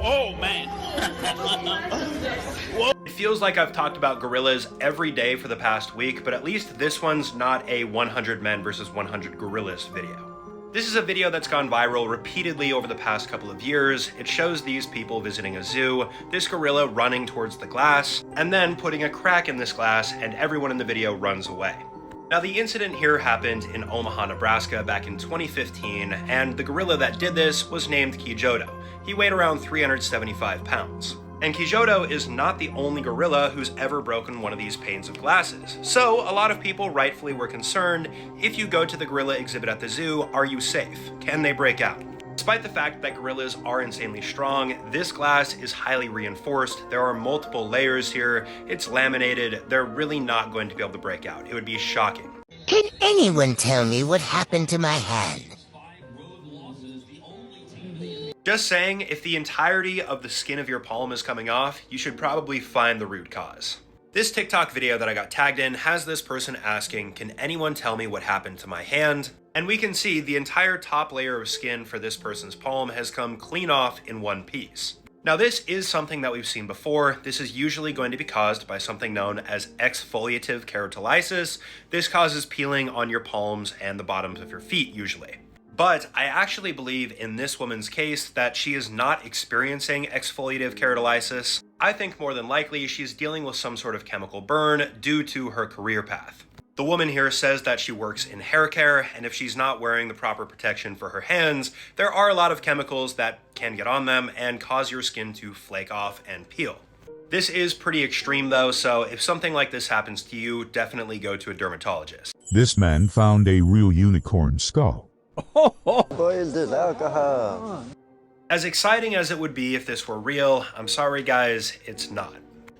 Oh man. It feels like I've talked about gorillas every day for the past week, but at least this one's not a 100 men versus 100 gorillas video. This is a video that's gone viral repeatedly over the past couple of years. It shows these people visiting a zoo, this gorilla running towards the glass, and then putting a crack in this glass, and everyone in the video runs away. Now, the incident here happened in Omaha, Nebraska back in 2015, and the gorilla that did this was named Kijodo. He weighed around 375 pounds. And Kijodo is not the only gorilla who's ever broken one of these panes of glasses. So a lot of people rightfully were concerned, if you go to the gorilla exhibit at the zoo, are you safe? Can they break out? Despite the fact that gorillas are insanely strong, this glass is highly reinforced. There are multiple layers here. It's laminated. They're really not going to be able to break out. It would be shocking. Can anyone tell me what happened to my hand? Just saying, if the entirety of the skin of your palm is coming off, you should probably find the root cause. This TikTok video that I got tagged in has this person asking, can anyone tell me what happened to my hand? And we can see the entire top layer of skin for this person's palm has come clean off in one piece. Now, this is something that we've seen before. This is usually going to be caused by something known as exfoliative keratolysis. This causes peeling on your palms and the bottoms of your feet usually. But I actually believe in this woman's case that she is not experiencing exfoliative keratolysis. I think more than likely she's dealing with some sort of chemical burn due to her career path. The woman here says that she works in hair care, and if she's not wearing the proper protection for her hands, there are a lot of chemicals that can get on them and cause your skin to flake off and peel. This is pretty extreme though, so if something like this happens to you, definitely go to a dermatologist. This man found a real unicorn skull. As exciting as it would be if this were real, I'm sorry guys, it's not.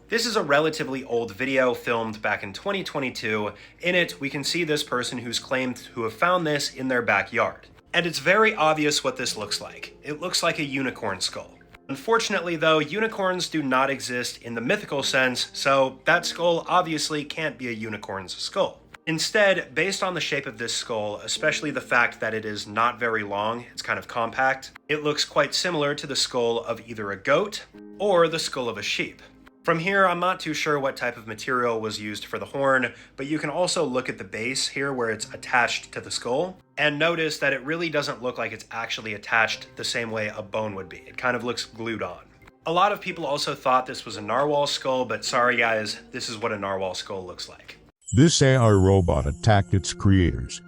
This is a relatively old video filmed back in 2022. In it, we can see this person who's claimed to have found this in their backyard. And it's very obvious what this looks like. It looks like a unicorn skull. Unfortunately though, unicorns do not exist in the mythical sense, so that skull obviously can't be a unicorn's skull. Instead, based on the shape of this skull, especially the fact that it is not very long, it's kind of compact, it looks quite similar to the skull of either a goat or the skull of a sheep. From here, I'm not too sure what type of material was used for the horn, but you can also look at the base here where it's attached to the skull, and notice that it really doesn't look like it's actually attached the same way a bone would be. It kind of looks glued on. A lot of people also thought this was a narwhal skull, but sorry guys, this is what a narwhal skull looks like. This AI robot attacked its creators.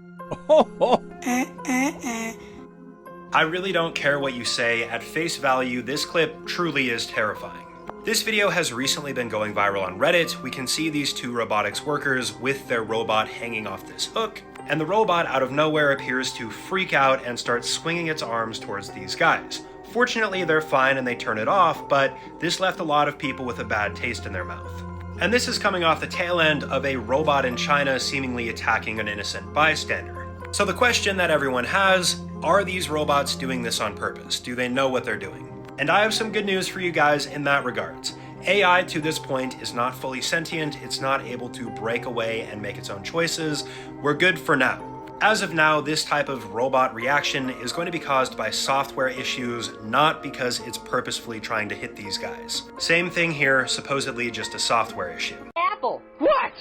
I really don't care what you say. At face value, this clip truly is terrifying. This video has recently been going viral on Reddit. We can see these two robotics workers with their robot hanging off this hook, and the robot out of nowhere appears to freak out and start swinging its arms towards these guys. Fortunately, they're fine and they turn it off, but this left a lot of people with a bad taste in their mouth. And this is coming off the tail end of a robot in China seemingly attacking an innocent bystander. So the question that everyone has, are these robots doing this on purpose? Do they know what they're doing? And I have some good news for you guys in that regards. AI to this point is not fully sentient, it's not able to break away and make its own choices. We're good for now. As of now, this type of robot reaction is going to be caused by software issues, not because it's purposefully trying to hit these guys. Same thing here, supposedly just a software issue. Apple. What?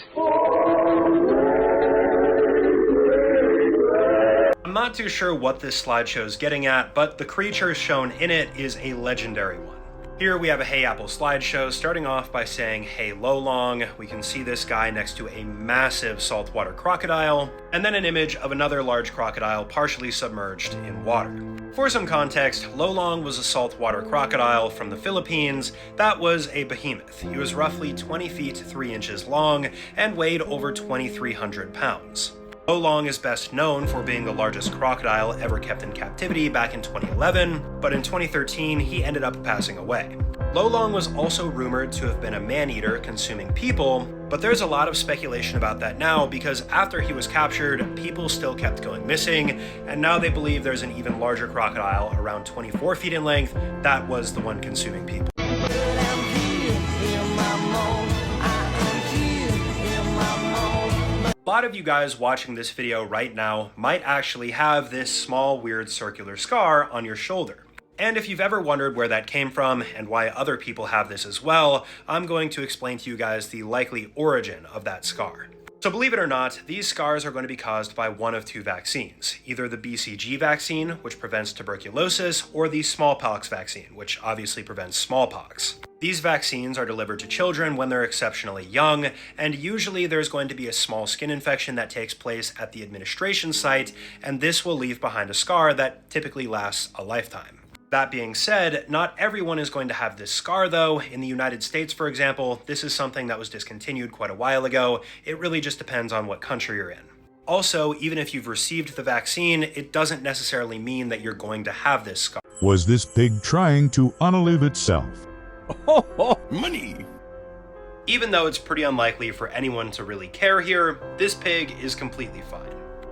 I'm not too sure what this slideshow is getting at, but the creature shown in it is a legendary one. Here we have a Hey Apple slideshow starting off by saying Hey Lolong. We can see this guy next to a massive saltwater crocodile, and then an image of another large crocodile partially submerged in water. For some context, Lolong was a saltwater crocodile from the Philippines that was a behemoth. He was roughly 20 feet 3 inches long and weighed over 2,300 pounds. Lolong is best known for being the largest crocodile ever kept in captivity back in 2011, but in 2013 he ended up passing away. Lolong was also rumored to have been a man-eater consuming people, but there's a lot of speculation about that now because after he was captured, people still kept going missing, and now they believe there's an even larger crocodile around 24 feet in length that was the one consuming people. A lot of you guys watching this video right now might actually have this small weird circular scar on your shoulder. And if you've ever wondered where that came from and why other people have this as well, I'm going to explain to you guys the likely origin of that scar. So believe it or not, these scars are going to be caused by one of two vaccines, either the BCG vaccine, which prevents tuberculosis, or the smallpox vaccine, which obviously prevents smallpox. These vaccines are delivered to children when they're exceptionally young, and usually there's going to be a small skin infection that takes place at the administration site, and this will leave behind a scar that typically lasts a lifetime. That being said, not everyone is going to have this scar though. In the United States, for example, this is something that was discontinued quite a while ago. It really just depends on what country you're in. Also, even if you've received the vaccine, it doesn't necessarily mean that you're going to have this scar. Was this pig trying to unalive itself? Money! Even though it's pretty unlikely for anyone to really care here, this pig is completely fine.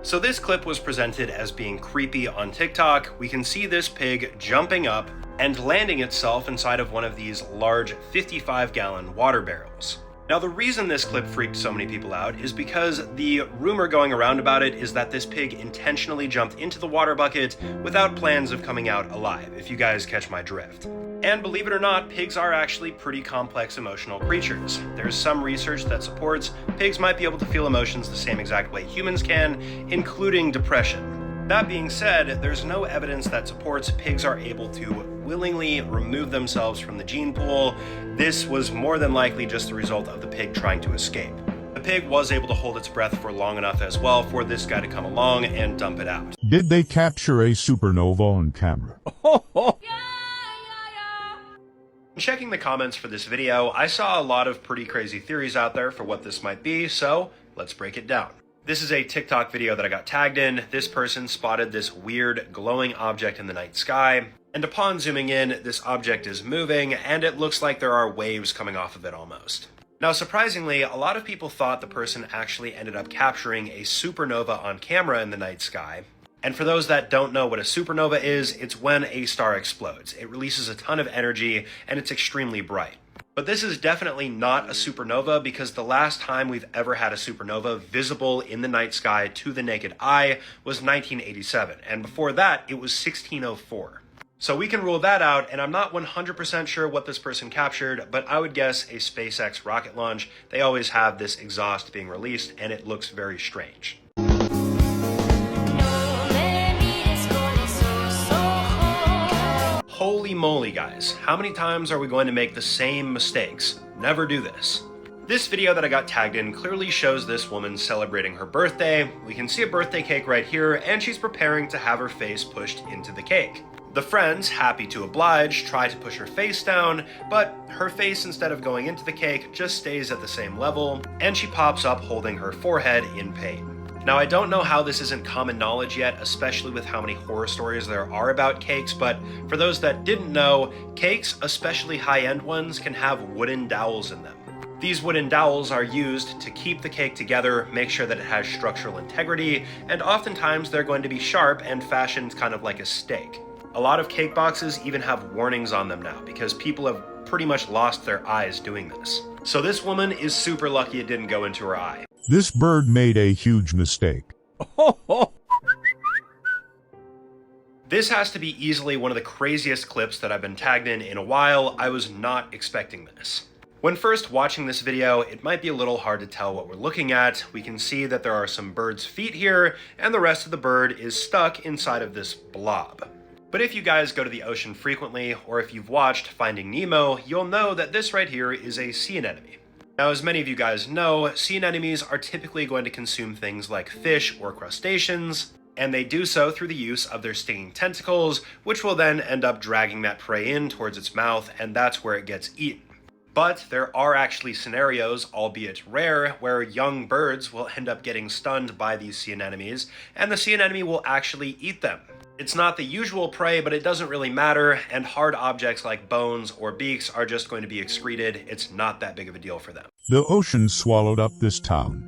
So this clip was presented as being creepy on TikTok. We can see this pig jumping up and landing itself inside of one of these large 55-gallon water barrels. Now the reason this clip freaked so many people out is because the rumor going around about it is that this pig intentionally jumped into the water bucket without plans of coming out alive, if you guys catch my drift. And believe it or not, pigs are actually pretty complex emotional creatures. There's some research that supports pigs might be able to feel emotions the same exact way humans can, including depression. That being said, there's no evidence that supports pigs are able to willingly remove themselves from the gene pool. This was more than likely just the result of the pig trying to escape. The pig was able to hold its breath for long enough as well for this guy to come along and dump it out. Did they capture a supernova on camera? Checking the comments for this video, I saw a lot of pretty crazy theories out there for what this might be, so let's break it down. This is a TikTok video that I got tagged in. This person spotted this weird glowing object in the night sky, and upon zooming in, this object is moving, and it looks like there are waves coming off of it almost. Now, surprisingly, a lot of people thought the person actually ended up capturing a supernova on camera in the night sky. And for those that don't know what a supernova is, it's when a star explodes. It releases a ton of energy, and it's extremely bright. But this is definitely not a supernova because the last time we've ever had a supernova visible in the night sky to the naked eye was 1987, and before that, it was 1604. So we can rule that out, and I'm not 100% sure what this person captured, but I would guess a SpaceX rocket launch. They always have this exhaust being released, and it looks very strange. Holy moly, guys. How many times are we going to make the same mistakes? Never do this. This video that I got tagged in clearly shows this woman celebrating her birthday. We can see a birthday cake right here, and she's preparing to have her face pushed into the cake. The friends, happy to oblige, try to push her face down, but her face, instead of going into the cake, just stays at the same level, and she pops up holding her forehead in pain. Now, I don't know how this isn't common knowledge yet, especially with how many horror stories there are about cakes, but for those that didn't know, cakes, especially high-end ones, can have wooden dowels in them. These wooden dowels are used to keep the cake together, make sure that it has structural integrity, and oftentimes they're going to be sharp and fashioned kind of like a steak. A lot of cake boxes even have warnings on them now because people have pretty much lost their eyes doing this. So this woman is super lucky it didn't go into her eye. This bird made a huge mistake. This has to be easily one of the craziest clips that I've been tagged in a while. I was not expecting this. When first watching this video, it might be a little hard to tell what we're looking at. We can see that there are some bird's feet here, and the rest of the bird is stuck inside of this blob. But if you guys go to the ocean frequently, or if you've watched Finding Nemo, you'll know that this right here is a sea anemone. Now, as many of you guys know, sea anemones are typically going to consume things like fish or crustaceans, and they do so through the use of their stinging tentacles, which will then end up dragging that prey in towards its mouth, and that's where it gets eaten. But there are actually scenarios, albeit rare, where young birds will end up getting stunned by these sea anemones, and the sea anemone will actually eat them. It's not the usual prey, but it doesn't really matter, and hard objects like bones or beaks are just going to be excreted. It's not that big of a deal for them. The ocean swallowed up this town.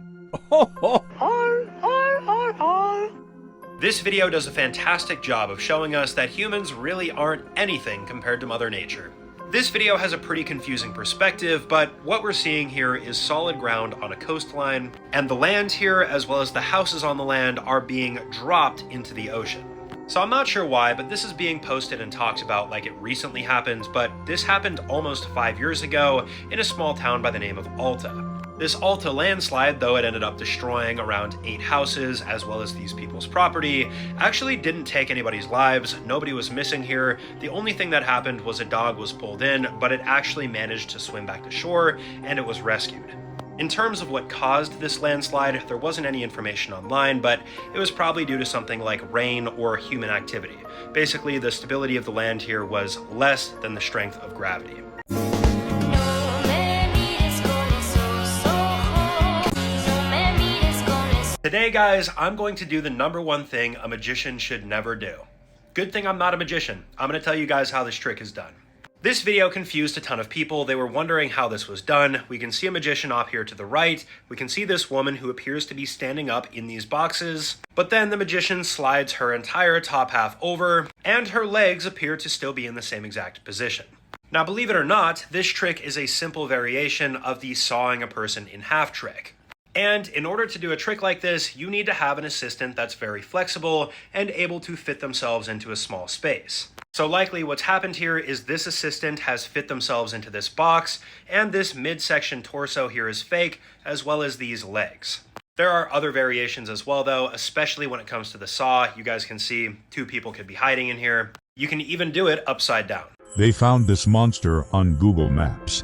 This video does a fantastic job of showing us that humans really aren't anything compared to Mother Nature. This video has a pretty confusing perspective, but what we're seeing here is solid ground on a coastline, and the land here, as well as the houses on the land, are being dropped into the ocean. So I'm not sure why, but this is being posted and talked about like it recently happened, but this happened almost 5 years ago in a small town by the name of Alta. This Alta landslide, though it ended up destroying around 8 houses as well as these people's property, actually didn't take anybody's lives. Nobody was missing here. The only thing that happened was a dog was pulled in, but it actually managed to swim back to shore and it was rescued. In terms of what caused this landslide, there wasn't any information online, but it was probably due to something like rain or human activity. Basically, the stability of the land here was less than the strength of gravity. Today, guys, I'm going to do the #1 thing a magician should never do. Good thing I'm not a magician. I'm going to tell you guys how this trick is done. This video confused a ton of people. They were wondering how this was done. We can see a magician up here to the right. We can see this woman who appears to be standing up in these boxes. But then the magician slides her entire top half over, and her legs appear to still be in the same exact position. Now, believe it or not, this trick is a simple variation of the sawing a person in half trick. And in order to do a trick like this, you need to have an assistant that's very flexible and able to fit themselves into a small space. So likely what's happened here is this assistant has fit themselves into this box, and this midsection torso here is fake, as well as these legs. There are other variations as well though, especially when it comes to the saw. You guys can see 2 people could be hiding in here. You can even do it upside down. They found this monster on Google Maps.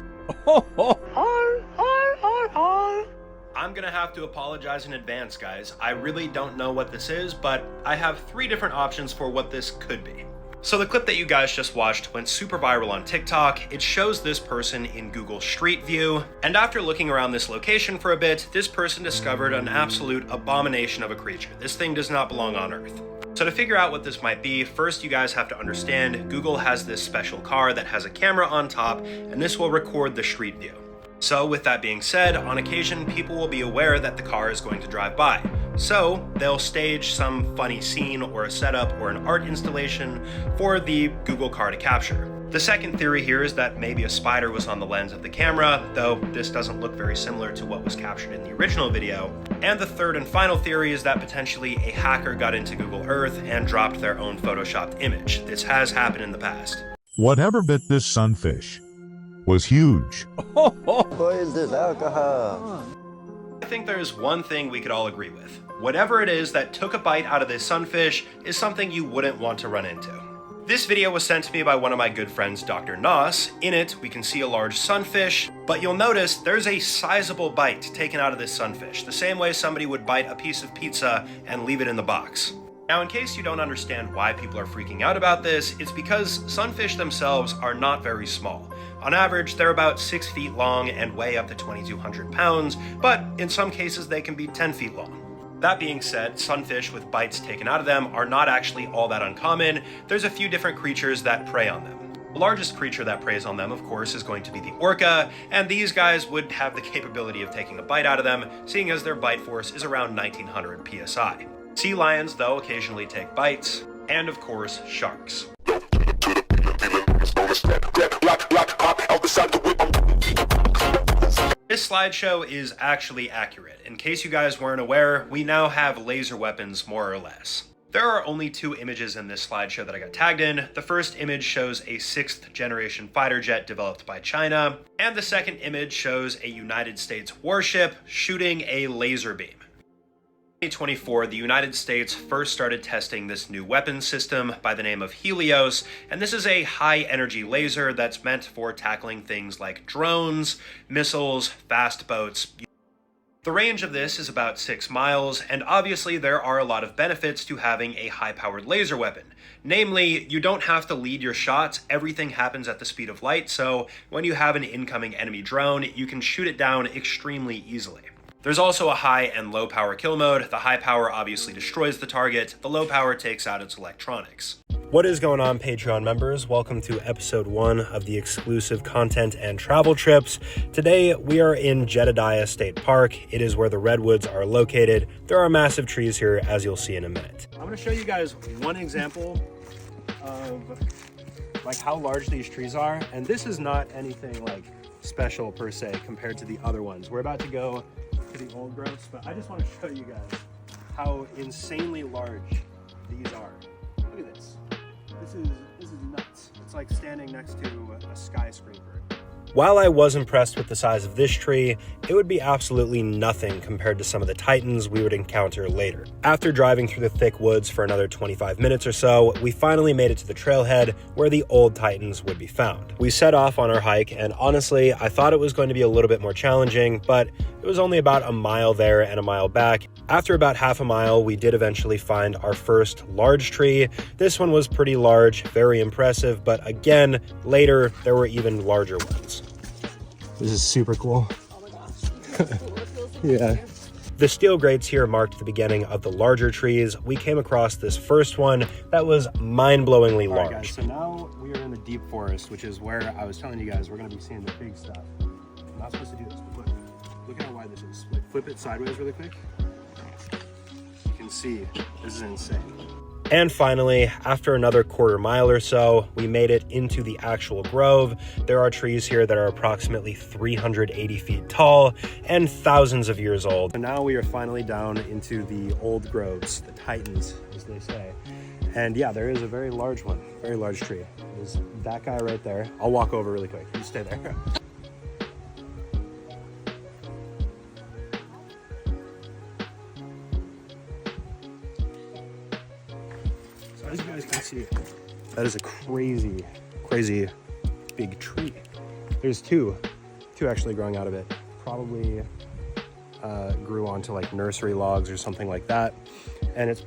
I'm gonna have to apologize in advance, guys. I really don't know what this is, but I have 3 different options for what this could be. So the clip that you guys just watched went super viral on TikTok. It shows this person in Google Street View, and after looking around this location for a bit, this person discovered an absolute abomination of a creature. This thing does not belong on Earth. So to figure out what this might be, first you guys have to understand Google has this special car that has a camera on top, and this will record the street view. So with that being said, on occasion people will be aware that the car is going to drive by. So they'll stage some funny scene or a setup or an art installation for the Google car to capture. The second theory here is that maybe a spider was on the lens of the camera, though this doesn't look very similar to what was captured in the original video. And the third and final theory is that potentially a hacker got into Google Earth and dropped their own photoshopped image. This has happened in the past. Whatever bit this sunfish was huge. I think there's one thing we could all agree with. Whatever it is that took a bite out of this sunfish is something you wouldn't want to run into. This video was sent to me by one of my good friends, Dr. Nos. In it, we can see a large sunfish, but you'll notice there's a sizable bite taken out of this sunfish, the same way somebody would bite a piece of pizza and leave it in the box. Now, in case you don't understand why people are freaking out about this, it's because sunfish themselves are not very small. On average, they're about 6 feet long and weigh up to 2,200 pounds, but in some cases they can be 10 feet long. That being said, sunfish with bites taken out of them are not actually all that uncommon. There's a few different creatures that prey on them. The largest creature that preys on them, of course, is going to be the orca, and these guys would have the capability of taking a bite out of them, seeing as their bite force is around 1900 psi. Sea lions, though, occasionally take bites, and of course, sharks. This slideshow is actually accurate. In case you guys weren't aware, we now have laser weapons, more or less. There are only 2 images in this slideshow that I got tagged in. The first image shows a 6th generation fighter jet developed by China, and the second image shows a United States warship shooting a laser beam. In 2024, the United States first started testing this new weapon system by the name of Helios, and this is a high-energy laser that's meant for tackling things like drones, missiles, fast boats. The range of this is about 6 miles, and obviously there are a lot of benefits to having a high-powered laser weapon. Namely, you don't have to lead your shots, everything happens at the speed of light, so when you have an incoming enemy drone, you can shoot it down extremely easily. There's also a high and low power kill mode. The high power obviously destroys the target. The low power takes out its electronics. What is going on, Patreon members? Welcome to episode 1 of the exclusive content and travel trips. Today, we are in Jedediah State Park. It is where the redwoods are located. There are massive trees here, as you'll see in a minute. I'm gonna show you guys one example of like how large these trees are. And this is not anything like special per se compared to the other ones. We're about to go to the old growths, but I just want to show you guys how insanely large these are. Look at this. This is nuts. It's like standing next to a skyscraper. While I was impressed with the size of this tree, it would be absolutely nothing compared to some of the titans we would encounter later. After driving through the thick woods for another 25 minutes or so, we finally made it to the trailhead where the old titans would be found. We set off on our hike, and honestly, I thought it was going to be a little bit more challenging, but it was only about a mile there and a mile back. After about half a mile, we did eventually find our first large tree. This one was pretty large, very impressive, but again, later there were even larger ones. This is super cool. Oh my gosh. Yeah. The steel grates here marked the beginning of the larger trees. We came across this first one that was mind-blowingly large. All right, guys, so now we are in the deep forest, which is where I was telling you guys we're going to be seeing the big stuff. I'm not supposed to do this, but look how wide this is. Like, flip it sideways really quick. You can see this is insane. And finally, after another quarter mile or so, we made it into the actual grove. There are trees here that are approximately 380 feet tall and thousands of years old. So now we are finally down into the old groves, the titans, as they say. And yeah, there is a very large one, very large tree. There's that guy right there. I'll walk over really quick. You stay there. As you guys can see, that is a crazy, crazy big tree. There's two actually growing out of it. Probably grew onto like nursery logs or something like that. And it's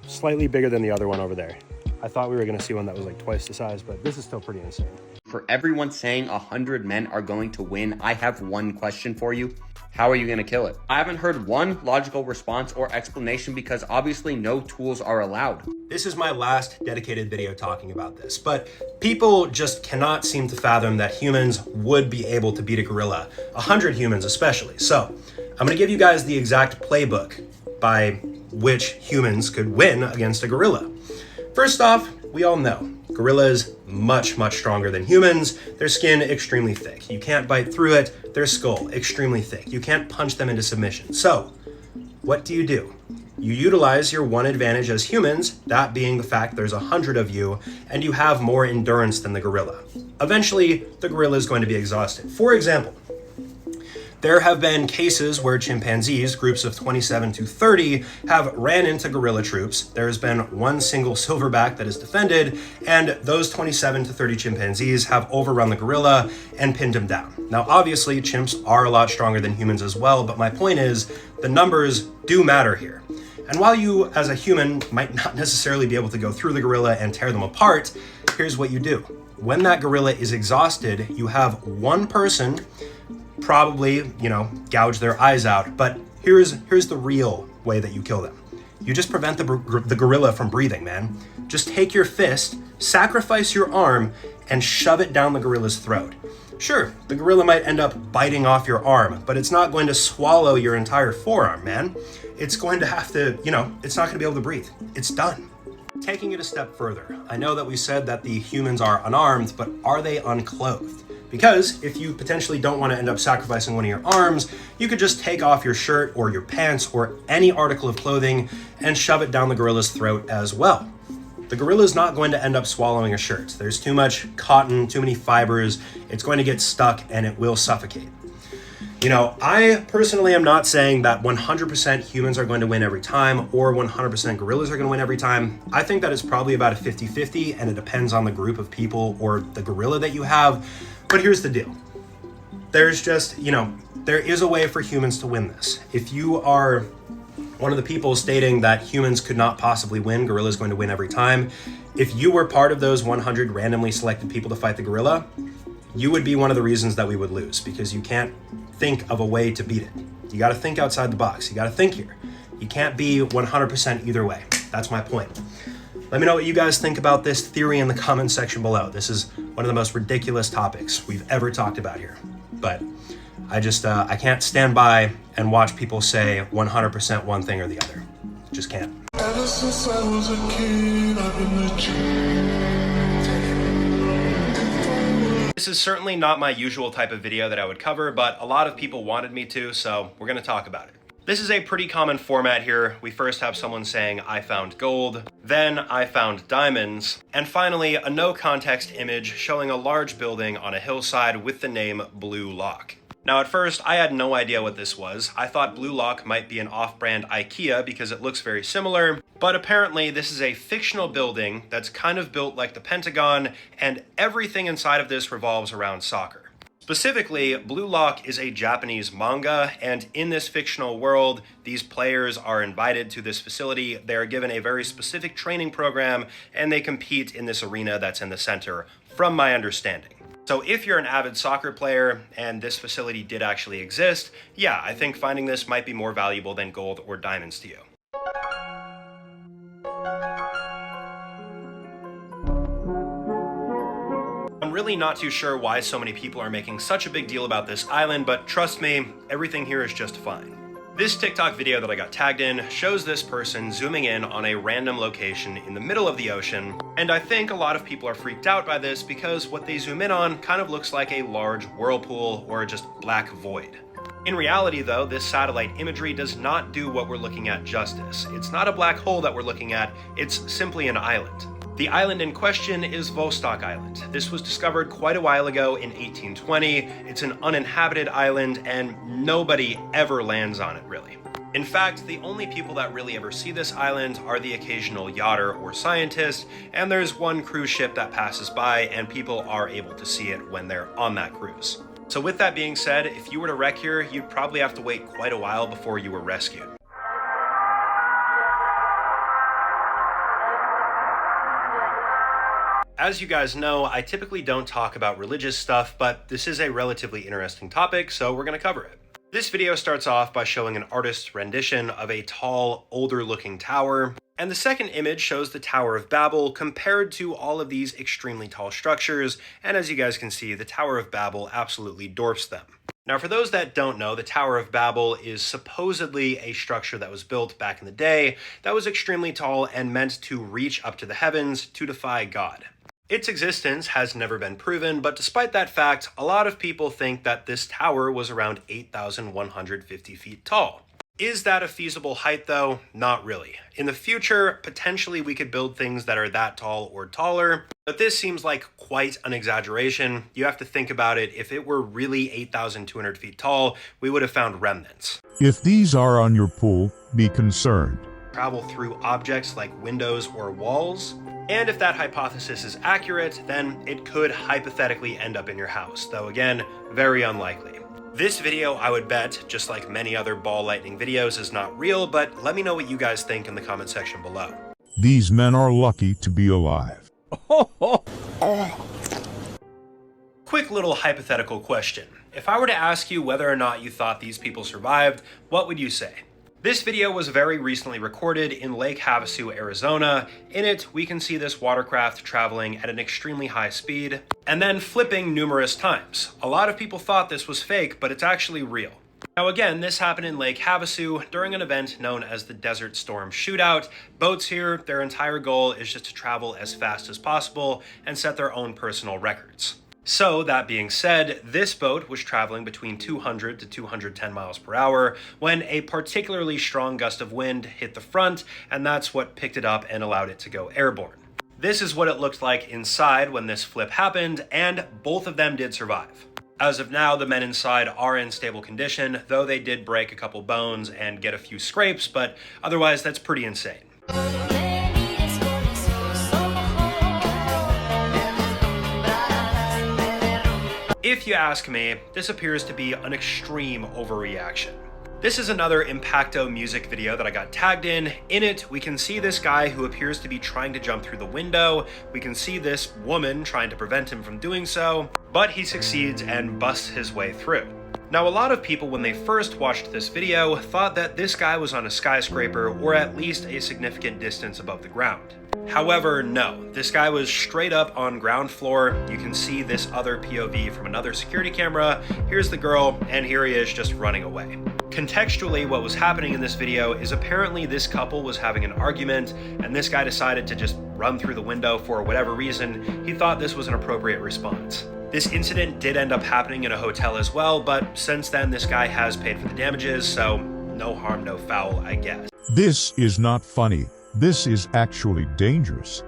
slightly bigger than the other one over there. I thought we were gonna see one that was like twice the size, but this is still pretty insane. For everyone saying 100 men are going to win, I have one question for you. How are you going to kill it? I haven't heard one logical response or explanation because obviously no tools are allowed. This is my last dedicated video talking about this, but people just cannot seem to fathom that humans would be able to beat a gorilla, 100 humans especially. So I'm gonna give you guys the exact playbook by which humans could win against a gorilla. First off, we all know gorillas much stronger than humans. Their skin extremely thick. You can't bite through it. Their skull extremely thick. You can't punch them into submission. So what do? You utilize your one advantage as humans, that being the fact there's 100 of you and you have more endurance than the gorilla. Eventually, the gorilla is going to be exhausted. For example, there have been cases where chimpanzees, groups of 27 to 30, have ran into gorilla troops. There has been one single silverback that is defended, and those 27 to 30 chimpanzees have overrun the gorilla and pinned him down. Now, obviously, chimps are a lot stronger than humans as well, but my point is, the numbers do matter here. And while you, as a human, might not necessarily be able to go through the gorilla and tear them apart, here's what you do. When that gorilla is exhausted, you have one person probably, gouge their eyes out, but here's the real way that you kill them. You just prevent the gorilla from breathing, man. Just take your fist, sacrifice your arm, and shove it down the gorilla's throat. Sure, the gorilla might end up biting off your arm, but it's not going to swallow your entire forearm, man. It's going to have to, it's not going to be able to breathe. It's done. Taking it a step further, I know that we said that the humans are unarmed, but are they unclothed? Because if you potentially don't want to end up sacrificing one of your arms, you could just take off your shirt or your pants or any article of clothing and shove it down the gorilla's throat as well. The gorilla is not going to end up swallowing a shirt. There's too much cotton, too many fibers. It's going to get stuck and it will suffocate. I personally am not saying that 100% humans are going to win every time or 100% gorillas are going to win every time. I think that it's probably about a 50-50 and it depends on the group of people or the gorilla that you have. But here's the deal. There's just, there is a way for humans to win this. If you are one of the people stating that humans could not possibly win, gorillas going to win every time, if you were part of those 100 randomly selected people to fight the gorilla, you would be one of the reasons that we would lose because you can't think of a way to beat it. You got to think outside the box. You got to think here. You can't be 100% either way. That's my point. Let me know what you guys think about this theory in the comment section below. This is one of the most ridiculous topics we've ever talked about here. But I can't stand by and watch people say 100% one thing or the other. Just can't. Ever since I was a kid, I've been a This is certainly not my usual type of video that I would cover, but a lot of people wanted me to, so we're going to talk about it. This is a pretty common format here. We first have someone saying, I found gold, then I found diamonds, and finally a no context image showing a large building on a hillside with the name Blue Lock. Now at first, I had no idea what this was. I thought Blue Lock might be an off-brand IKEA because it looks very similar, but apparently this is a fictional building that's kind of built like the Pentagon, and everything inside of this revolves around soccer. Specifically, Blue Lock is a Japanese manga, and in this fictional world, these players are invited to this facility. They are given a very specific training program, and they compete in this arena that's in the center, from my understanding. So if you're an avid soccer player and this facility did actually exist, yeah, I think finding this might be more valuable than gold or diamonds to you. I'm really not too sure why so many people are making such a big deal about this island, but trust me, everything here is just fine. This TikTok video that I got tagged in shows this person zooming in on a random location in the middle of the ocean, and I think a lot of people are freaked out by this because what they zoom in on kind of looks like a large whirlpool or just black void. In reality though, this satellite imagery does not do what we're looking at justice. It's not a black hole that we're looking at, it's simply an island. The island in question is Vostok Island. This was discovered quite a while ago in 1820. It's an uninhabited island and nobody ever lands on it really. In fact, the only people that really ever see this island are the occasional yachter or scientist, and there's one cruise ship that passes by and people are able to see it when they're on that cruise. So with that being said, if you were to wreck here, you'd probably have to wait quite a while before you were rescued. As you guys know, I typically don't talk about religious stuff, but this is a relatively interesting topic, so we're going to cover it. This video starts off by showing an artist's rendition of a tall, older-looking tower, and the second image shows the Tower of Babel compared to all of these extremely tall structures, and as you guys can see, the Tower of Babel absolutely dwarfs them. Now, for those that don't know, the Tower of Babel is supposedly a structure that was built back in the day that was extremely tall and meant to reach up to the heavens to defy God. Its existence has never been proven, but despite that fact, a lot of people think that this tower was around 8,150 feet tall. Is that a feasible height though? Not really. In the future, potentially we could build things that are that tall or taller, but this seems like quite an exaggeration. You have to think about it. If it were really 8,200 feet tall, we would have found remnants. If these are on your pool, be concerned. Travel through objects like windows or walls. And if that hypothesis is accurate, then it could hypothetically end up in your house, though again, very unlikely. This video, I would bet, just like many other ball lightning videos, is not real, but let me know what you guys think in the comment section below. These men are lucky to be alive. Quick little hypothetical question. If I were to ask you whether or not you thought these people survived, what would you say? This video was very recently recorded in Lake Havasu, Arizona. In it, we can see this watercraft traveling at an extremely high speed and then flipping numerous times. A lot of people thought this was fake, but it's actually real. Now again, this happened in Lake Havasu during an event known as the Desert Storm Shootout. Boats here, their entire goal is just to travel as fast as possible and set their own personal records. So that being said, this boat was traveling between 200 to 210 miles per hour when a particularly strong gust of wind hit the front, and that's what picked it up and allowed it to go airborne. This is what it looked like inside when this flip happened, and both of them did survive. As of now, the men inside are in stable condition, though they did break a couple bones and get a few scrapes, but otherwise that's pretty insane. If you ask me, this appears to be an extreme overreaction. This is another Impacto music video that I got tagged in. In it, we can see this guy who appears to be trying to jump through the window. We can see this woman trying to prevent him from doing so, but he succeeds and busts his way through. Now, a lot of people, when they first watched this video, thought that this guy was on a skyscraper or at least a significant distance above the ground. However, no, this guy was straight up on ground floor. You can see this other POV from another security camera. Here's the girl, and here he is just running away. Contextually, what was happening in this video is apparently this couple was having an argument, and this guy decided to just run through the window for whatever reason. He thought this was an appropriate response. This incident did end up happening in a hotel as well, but since then this guy has paid for the damages, so no harm, no foul, I guess. This is not funny. This is actually dangerous.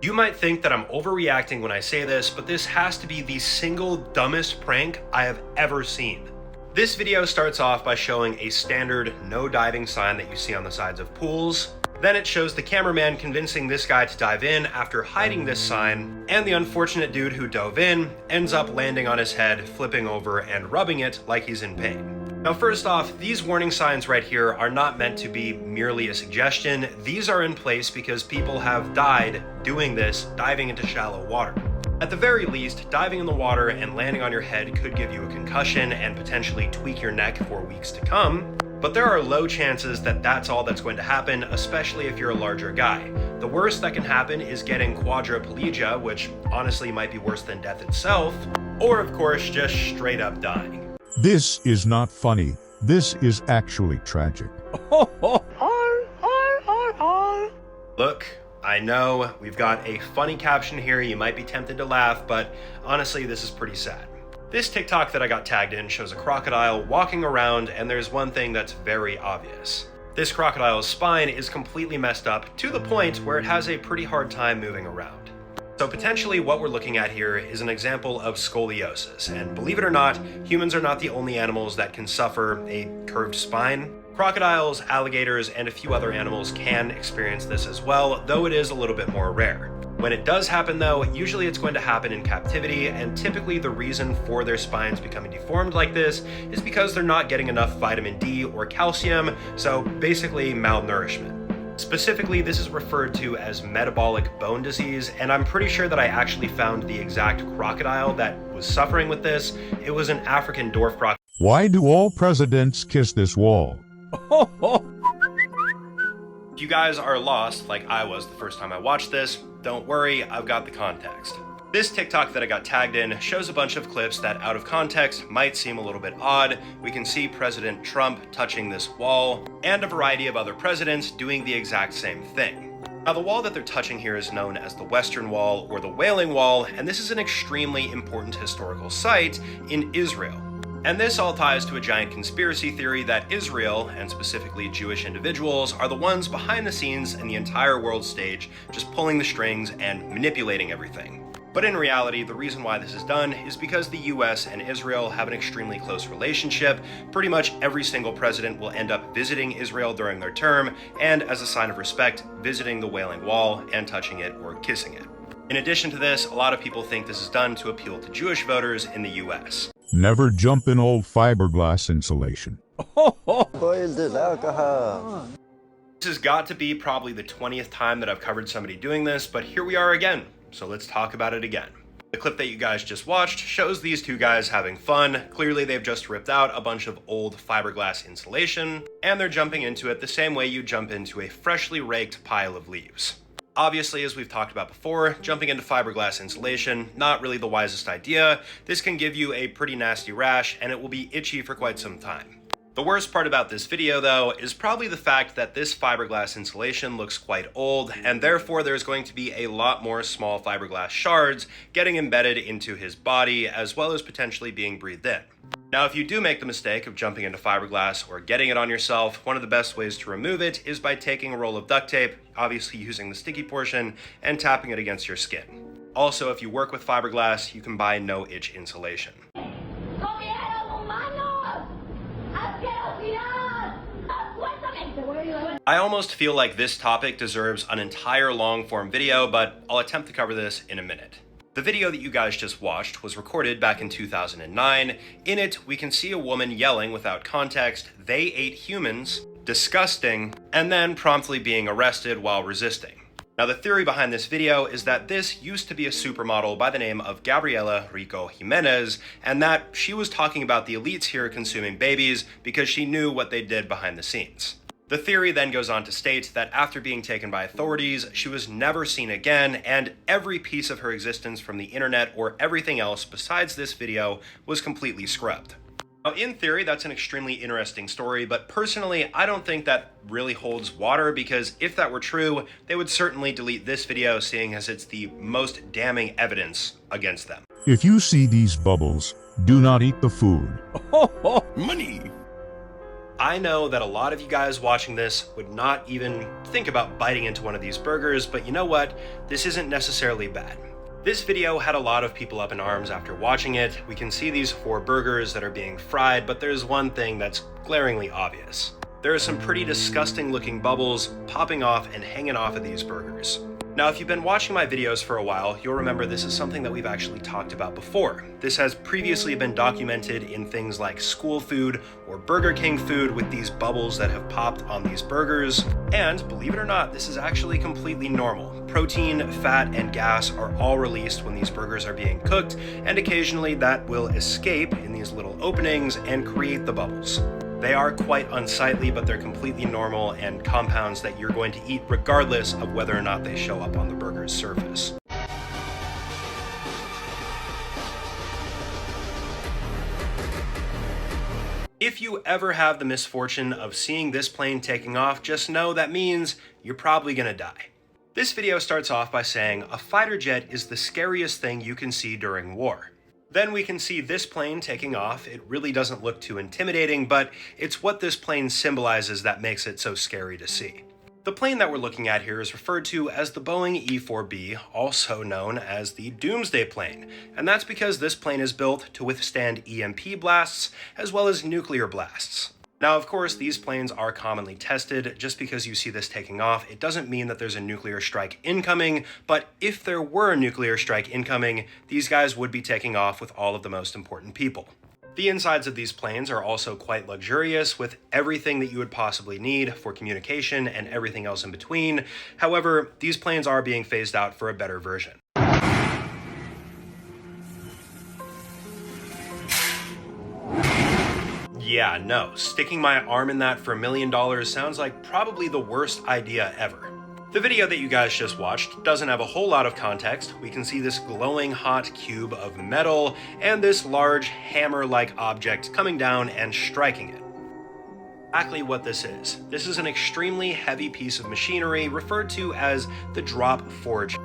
You might think that I'm overreacting when I say this, but this has to be the single dumbest prank I have ever seen. This video starts off by showing a standard no diving sign that you see on the sides of pools. Then it shows the cameraman convincing this guy to dive in after hiding this sign, and the unfortunate dude who dove in ends up landing on his head, flipping over and rubbing it like he's in pain. Now, first off, these warning signs right here are not meant to be merely a suggestion. These are in place because people have died doing this, diving into shallow water. At the very least, diving in the water and landing on your head could give you a concussion and potentially tweak your neck for weeks to come. But there are low chances that that's all that's going to happen, especially if you're a larger guy. The worst that can happen is getting quadriplegia, which honestly might be worse than death itself, or of course, just straight up dying. This is not funny. This is actually tragic. Look, I know we've got a funny caption here. You might be tempted to laugh, but honestly, this is pretty sad. This TikTok that I got tagged in shows a crocodile walking around, and there's one thing that's very obvious. This crocodile's spine is completely messed up to the point where it has a pretty hard time moving around. So potentially what we're looking at here is an example of scoliosis, and believe it or not, humans are not the only animals that can suffer a curved spine. Crocodiles, alligators, and a few other animals can experience this as well, though it is a little bit more rare. When it does happen though, usually it's going to happen in captivity, and typically the reason for their spines becoming deformed like this is because they're not getting enough vitamin D or calcium, so basically malnourishment. Specifically, this is referred to as metabolic bone disease, and I'm pretty sure that I actually found the exact crocodile that was suffering with this. It was an African dwarf crocodile. Why do all presidents kiss this wall? If you guys are lost, like I was the first time I watched this, don't worry, I've got the context. This TikTok that I got tagged in shows a bunch of clips that out of context might seem a little bit odd. We can see President Trump touching this wall, and a variety of other presidents doing the exact same thing. Now, the wall that they're touching here is known as the Western Wall or the Wailing Wall, and this is an extremely important historical site in Israel. And this all ties to a giant conspiracy theory that Israel, and specifically Jewish individuals, are the ones behind the scenes in the entire world stage, just pulling the strings and manipulating everything. But in reality, the reason why this is done is because the US and Israel have an extremely close relationship. Pretty much every single president will end up visiting Israel during their term, and as a sign of respect, visiting the Wailing Wall and touching it or kissing it. In addition to this, a lot of people think this is done to appeal to Jewish voters in the US. Never jump in old fiberglass insulation. This has got to be probably the 20th time that I've covered somebody doing this, but here we are again. So let's talk about it again. The clip that you guys just watched shows these two guys having fun. Clearly they've just ripped out a bunch of old fiberglass insulation, and they're jumping into it the same way you jump into a freshly raked pile of leaves. Obviously, as we've talked about before, jumping into fiberglass insulation, not really the wisest idea. This can give you a pretty nasty rash, and it will be itchy for quite some time. The worst part about this video, though, is probably the fact that this fiberglass insulation looks quite old, and therefore there's going to be a lot more small fiberglass shards getting embedded into his body, as well as potentially being breathed in. Now, if you do make the mistake of jumping into fiberglass or getting it on yourself, one of the best ways to remove it is by taking a roll of duct tape, obviously using the sticky portion, and tapping it against your skin. Also, if you work with fiberglass, you can buy no-itch insulation. I almost feel like this topic deserves an entire long-form video, but I'll attempt to cover this in a minute. The video that you guys just watched was recorded back in 2009. In it, we can see a woman yelling without context, "They ate humans, disgusting," and then promptly being arrested while resisting. Now, the theory behind this video is that this used to be a supermodel by the name of Gabriela Rico Jimenez, and that she was talking about the elites here consuming babies because she knew what they did behind the scenes. The theory then goes on to state that after being taken by authorities, she was never seen again, and every piece of her existence from the internet or everything else besides this video was completely scrubbed. Now, in theory, that's an extremely interesting story, but personally, I don't think that really holds water, because if that were true, they would certainly delete this video, seeing as it's the most damning evidence against them. If you see these bubbles, do not eat the food. Money. I know that a lot of you guys watching this would not even think about biting into one of these burgers, but you know what? This isn't necessarily bad. This video had a lot of people up in arms after watching it. We can see these 4 burgers that are being fried, but there's one thing that's glaringly obvious. There are some pretty disgusting looking bubbles popping off and hanging off of these burgers. Now, if you've been watching my videos for a while, you'll remember this is something that we've actually talked about before. This has previously been documented in things like school food or Burger King food with these bubbles that have popped on these burgers. And believe it or not, this is actually completely normal. Protein, fat, and gas are all released when these burgers are being cooked, and occasionally that will escape in these little openings and create the bubbles. They are quite unsightly, but they're completely normal and compounds that you're going to eat regardless of whether or not they show up on the burger's surface. If you ever have the misfortune of seeing this plane taking off, just know that means you're probably gonna die. This video starts off by saying a fighter jet is the scariest thing you can see during war. Then we can see this plane taking off. It really doesn't look too intimidating, but it's what this plane symbolizes that makes it so scary to see. The plane that we're looking at here is referred to as the Boeing E-4B, also known as the Doomsday Plane, and that's because this plane is built to withstand EMP blasts as well as nuclear blasts. Now, of course, these planes are commonly tested. Just because you see this taking off, it doesn't mean that there's a nuclear strike incoming, but if there were a nuclear strike incoming, these guys would be taking off with all of the most important people. The insides of these planes are also quite luxurious, with everything that you would possibly need for communication and everything else in between. However, these planes are being phased out for a better version. Yeah, no, sticking my arm in that for $1 million sounds like probably the worst idea ever. The video that you guys just watched doesn't have a whole lot of context. We can see this glowing hot cube of metal and this large hammer-like object coming down and striking it. Exactly what this is. This is an extremely heavy piece of machinery referred to as the drop forge.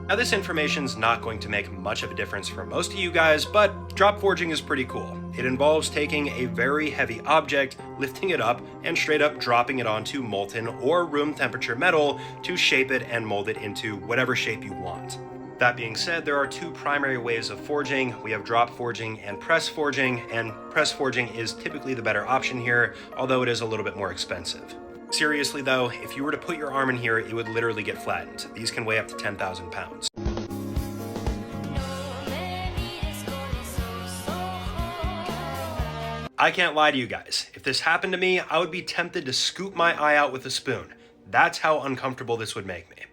Now, this information's not going to make much of a difference for most of you guys, but drop forging is pretty cool. It involves taking a very heavy object, lifting it up, and straight up dropping it onto molten or room temperature metal to shape it and mold it into whatever shape you want. That being said, there are 2 primary ways of forging. We have drop forging and press forging is typically the better option here, although it is a little bit more expensive. Seriously though, if you were to put your arm in here, it would literally get flattened. These can weigh up to 10,000 pounds. I can't lie to you guys. If this happened to me, I would be tempted to scoop my eye out with a spoon. That's how uncomfortable this would make me.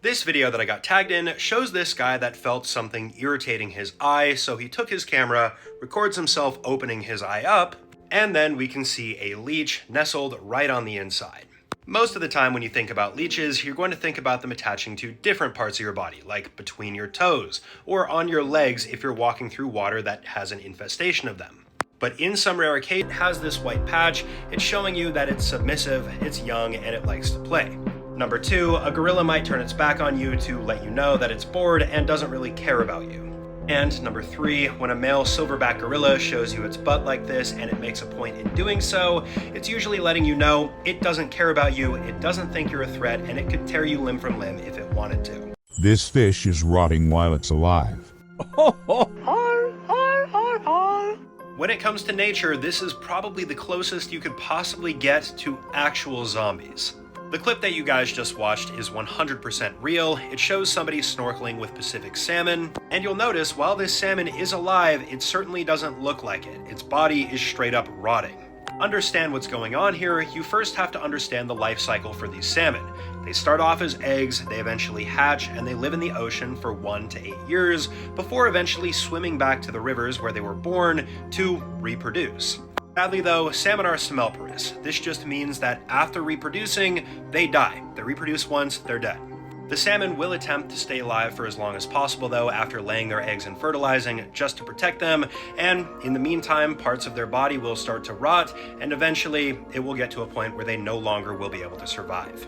This video that I got tagged in shows this guy that felt something irritating his eye, so he took his camera, records himself opening his eye up, and then we can see a leech nestled right on the inside. Most of the time when you think about leeches, you're going to think about them attaching to different parts of your body, like between your toes, or on your legs if you're walking through water that has an infestation of them. But in some rare case, it has this white patch. It's showing you that it's submissive, it's young, and it likes to play. Number 2, a gorilla might turn its back on you to let you know that it's bored and doesn't really care about you. And number 3, when a male silverback gorilla shows you its butt like this and it makes a point in doing so, it's usually letting you know it doesn't care about you, it doesn't think you're a threat, and it could tear you limb from limb if it wanted to. This fish is rotting while it's alive. When it comes to nature, this is probably the closest you could possibly get to actual zombies. The clip that you guys just watched is 100% real. It shows somebody snorkeling with Pacific salmon, and you'll notice while this salmon is alive, it certainly doesn't look like it. Its body is straight up rotting. Understand what's going on here, you first have to understand the life cycle for these salmon. They start off as eggs, they eventually hatch, and they live in the ocean for 1 to 8 years before eventually swimming back to the rivers where they were born to reproduce. Sadly though, salmon are semmelporous. This just means that after reproducing, they die. They reproduce once, they're dead. The salmon will attempt to stay alive for as long as possible though after laying their eggs and fertilizing just to protect them, and in the meantime parts of their body will start to rot and eventually it will get to a point where they no longer will be able to survive.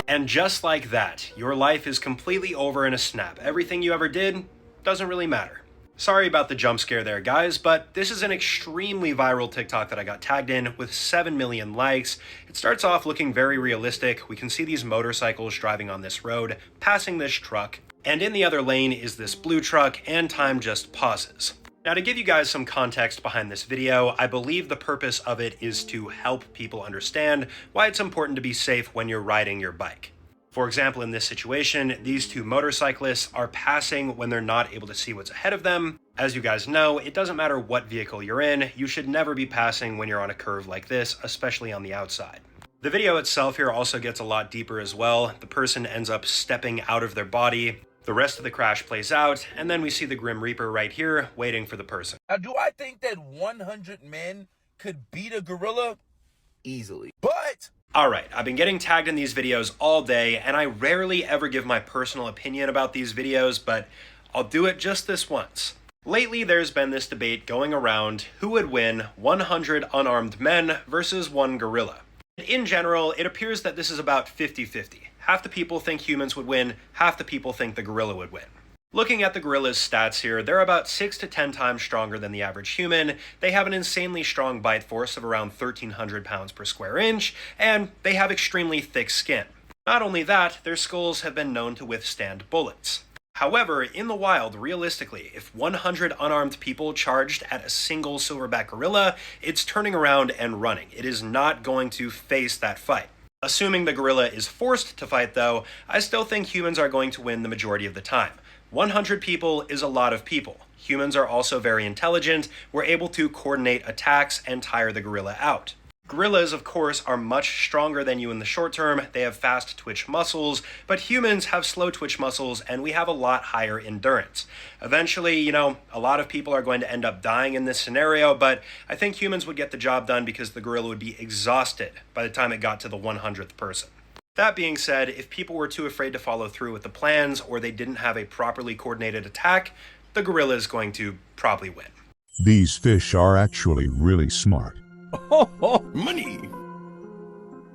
And just like that, your life is completely over in a snap. Everything you ever did doesn't really matter. Sorry about the jump scare there, guys, but this is an extremely viral TikTok that I got tagged in with 7 million likes. It starts off looking very realistic. We can see these motorcycles driving on this road, passing this truck, and in the other lane is this blue truck, and time just pauses. Now, to give you guys some context behind this video, I believe the purpose of it is to help people understand why it's important to be safe when you're riding your bike. For example, in this situation, these two motorcyclists are passing when they're not able to see what's ahead of them. As you guys know, it doesn't matter what vehicle you're in, you should never be passing when you're on a curve like this, especially on the outside. The video itself here also gets a lot deeper as well. The person ends up stepping out of their body. The rest of the crash plays out, and then we see the Grim Reaper right here waiting for the person. Now, do I think that 100 men could beat a gorilla? Easily. But Alright, I've been getting tagged in these videos all day, and I rarely ever give my personal opinion about these videos, but I'll do it just this once. Lately, there's been this debate going around who would win 100 unarmed men versus one gorilla. In general, it appears that this is about 50-50. Half the people think humans would win, half the people think the gorilla would win. Looking at the gorilla's stats here, they're about 6 to 10 times stronger than the average human, they have an insanely strong bite force of around 1,300 pounds per square inch, and they have extremely thick skin. Not only that, their skulls have been known to withstand bullets. However, in the wild, realistically, if 100 unarmed people charged at a single silverback gorilla, it's turning around and running. It is not going to face that fight. Assuming the gorilla is forced to fight though, I still think humans are going to win the majority of the time. 100 people is a lot of people. Humans are also very intelligent. We're able to coordinate attacks and tire the gorilla out. Gorillas, of course, are much stronger than you in the short term. They have fast twitch muscles, but humans have slow twitch muscles and we have a lot higher endurance. Eventually, a lot of people are going to end up dying in this scenario, but I think humans would get the job done because the gorilla would be exhausted by the time it got to the 100th person. That being said, if people were too afraid to follow through with the plans or they didn't have a properly coordinated attack, the gorilla is going to probably win. These fish are actually really smart. money.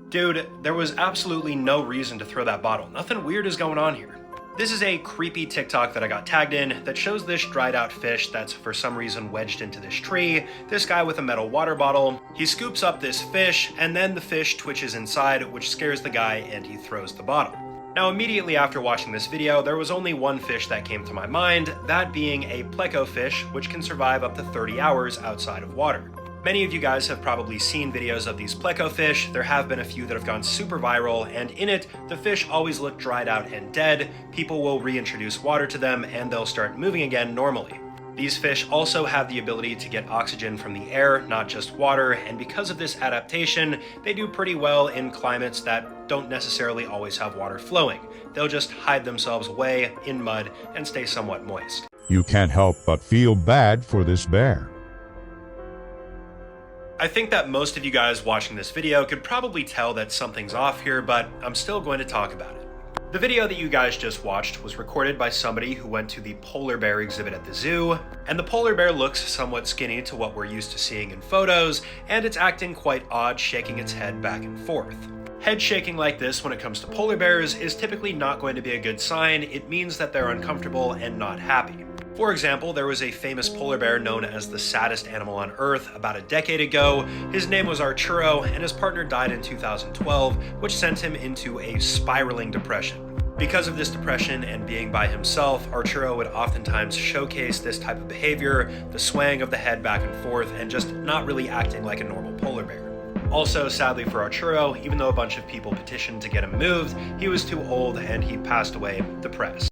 Dude, there was absolutely no reason to throw that bottle. Nothing weird is going on here. This is a creepy TikTok that I got tagged in that shows this dried out fish that's for some reason wedged into this tree, this guy with a metal water bottle. He scoops up this fish and then the fish twitches inside, which scares the guy and he throws the bottle. Now immediately after watching this video, there was only one fish that came to my mind, that being a pleco fish, which can survive up to 30 hours outside of water. Many of you guys have probably seen videos of these pleco fish. There have been a few that have gone super viral, and in it, the fish always look dried out and dead. People will reintroduce water to them and they'll start moving again normally. These fish also have the ability to get oxygen from the air, not just water, and because of this adaptation, they do pretty well in climates that don't necessarily always have water flowing. They'll just hide themselves away in mud and stay somewhat moist. You can't help but feel bad for this bear. I think that most of you guys watching this video could probably tell that something's off here, but I'm still going to talk about it. The video that you guys just watched was recorded by somebody who went to the polar bear exhibit at the zoo, and the polar bear looks somewhat skinny to what we're used to seeing in photos, and it's acting quite odd, shaking its head back and forth. Head shaking like this when it comes to polar bears is typically not going to be a good sign. It means that they're uncomfortable and not happy. For example, there was a famous polar bear known as the saddest animal on Earth about a decade ago. His name was Arturo, and his partner died in 2012, which sent him into a spiraling depression. Because of this depression and being by himself, Arturo would oftentimes showcase this type of behavior, the swaying of the head back and forth, and just not really acting like a normal polar bear. Also, sadly for Arturo, even though a bunch of people petitioned to get him moved, he was too old and he passed away depressed.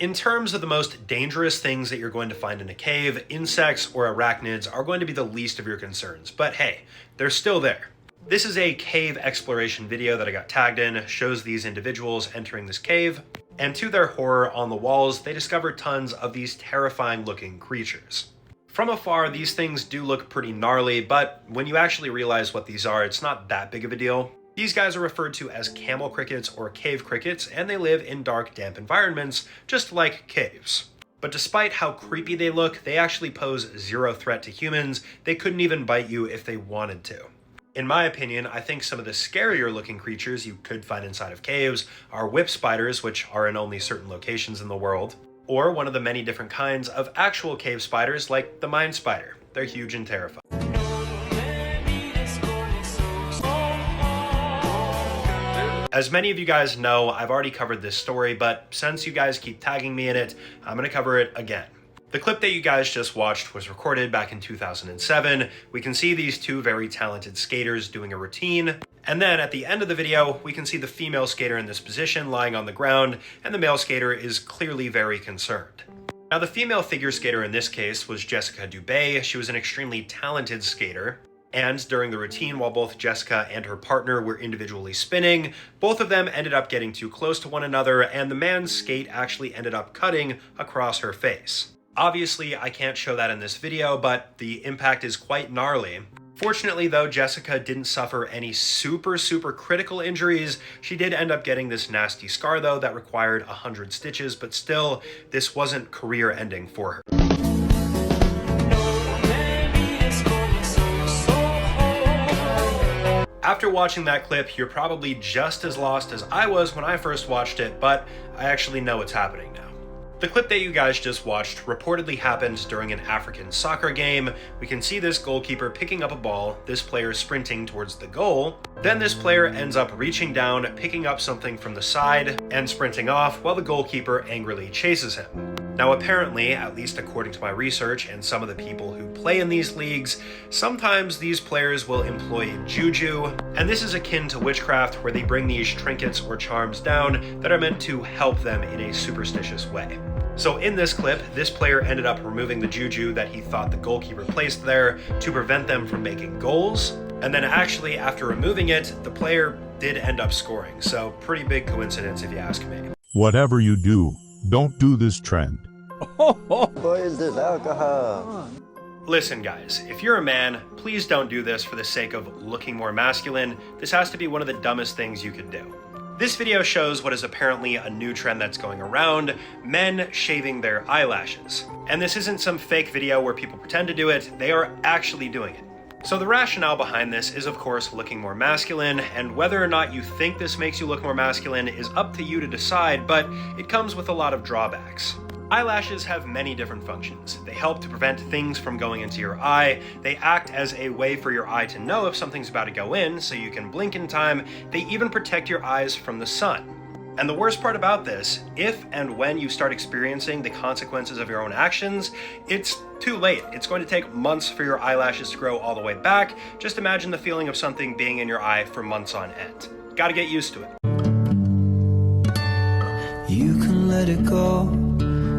In terms of the most dangerous things that you're going to find in a cave, insects or arachnids are going to be the least of your concerns, but hey, they're still there. This is a cave exploration video that I got tagged in, shows these individuals entering this cave. And to their horror, on the walls, they discover tons of these terrifying looking creatures. From afar, these things do look pretty gnarly, but when you actually realize what these are, it's not that big of a deal. These guys are referred to as camel crickets or cave crickets, and they live in dark, damp environments, just like caves. But despite how creepy they look, they actually pose zero threat to humans. They couldn't even bite you if they wanted to. In my opinion, I think some of the scarier looking creatures you could find inside of caves are whip spiders, which are in only certain locations in the world, or one of the many different kinds of actual cave spiders like the mine spider. They're huge and terrifying. As many of you guys know, I've already covered this story, but since you guys keep tagging me in it, I'm gonna cover it again. The clip that you guys just watched was recorded back in 2007. We can see these two very talented skaters doing a routine. And then at the end of the video, we can see the female skater in this position lying on the ground, and the male skater is clearly very concerned. Now, the female figure skater in this case was Jessica Dubé. She was an extremely talented skater. And during the routine, while both Jessica and her partner were individually spinning, both of them ended up getting too close to one another, and the man's skate actually ended up cutting across her face. Obviously, I can't show that in this video, but the impact is quite gnarly. Fortunately though, Jessica didn't suffer any super critical injuries. She did end up getting this nasty scar though that required 100 stitches, but still, this wasn't career ending for her. After watching that clip, you're probably just as lost as I was when I first watched it, but I actually know what's happening now. The clip that you guys just watched reportedly happened during an African soccer game. We can see this goalkeeper picking up a ball, this player sprinting towards the goal. Then this player ends up reaching down, picking up something from the side, and sprinting off while the goalkeeper angrily chases him. Now apparently, at least according to my research and some of the people who play in these leagues, sometimes these players will employ juju, and this is akin to witchcraft where they bring these trinkets or charms down that are meant to help them in a superstitious way. So in this clip, this player ended up removing the juju that he thought the goalkeeper placed there to prevent them from making goals, and then actually after removing it, the player did end up scoring, so pretty big coincidence if you ask me. Whatever you do, don't do this trend. What is this alcohol? Listen guys, if you're a man, please don't do this for the sake of looking more masculine. This has to be one of the dumbest things you could do. This video shows what is apparently a new trend that's going around, men shaving their eyelashes. And this isn't some fake video where people pretend to do it, they are actually doing it. So the rationale behind this is of course looking more masculine, and whether or not you think this makes you look more masculine is up to you to decide, but it comes with a lot of drawbacks. Eyelashes have many different functions. They help to prevent things from going into your eye. They act as a way for your eye to know if something's about to go in, so you can blink in time. They even protect your eyes from the sun. And the worst part about this, if and when you start experiencing the consequences of your own actions, it's too late. It's going to take months for your eyelashes to grow all the way back. Just imagine the feeling of something being in your eye for months on end. Gotta get used to it. You can let it go.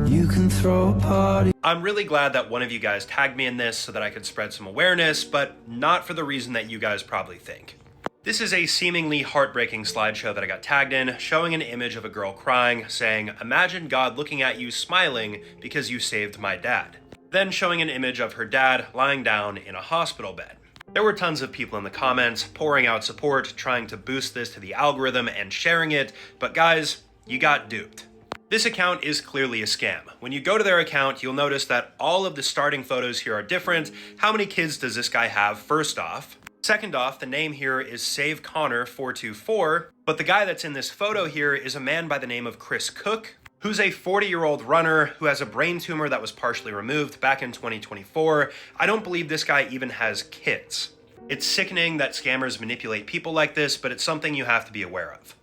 You can throw a party. I'm really glad that one of you guys tagged me in this so that I could spread some awareness, but not for the reason that you guys probably think. This is a seemingly heartbreaking slideshow that I got tagged in, showing an image of a girl crying, saying, "Imagine God looking at you smiling because you saved my dad." Then showing an image of her dad lying down in a hospital bed. There were tons of people in the comments pouring out support, trying to boost this to the algorithm and sharing it, but guys, you got duped. This account is clearly a scam. When you go to their account, you'll notice that all of the starting photos here are different. How many kids does this guy have, first off? Second off, the name here is Save Connor 424, but the guy that's in this photo here is a man by the name of Chris Cook, who's a 40-year-old runner who has a brain tumor that was partially removed back in 2024. I don't believe this guy even has kids. It's sickening that scammers manipulate people like this, but it's something you have to be aware of.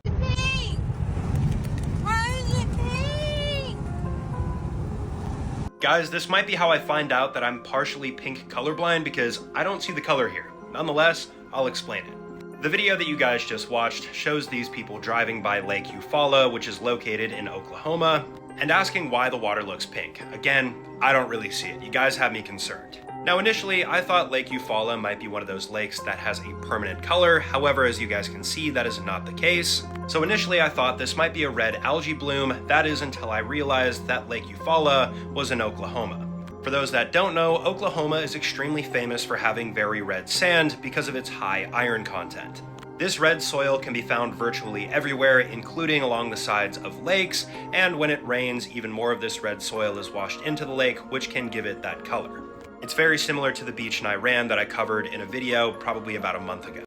Guys, this might be how I find out that I'm partially pink colorblind because I don't see the color here. Nonetheless, I'll explain it. The video that you guys just watched shows these people driving by Lake Eufaula, which is located in Oklahoma, and asking why the water looks pink. Again, I don't really see it. You guys have me concerned. Now initially, I thought Lake Eufaula might be one of those lakes that has a permanent color, however, as you guys can see, that is not the case. So initially I thought this might be a red algae bloom, that is until I realized that Lake Eufaula was in Oklahoma. For those that don't know, Oklahoma is extremely famous for having very red sand because of its high iron content. This red soil can be found virtually everywhere, including along the sides of lakes, and when it rains, even more of this red soil is washed into the lake, which can give it that color. It's very similar to the beach in Iran that I covered in a video probably about a month ago.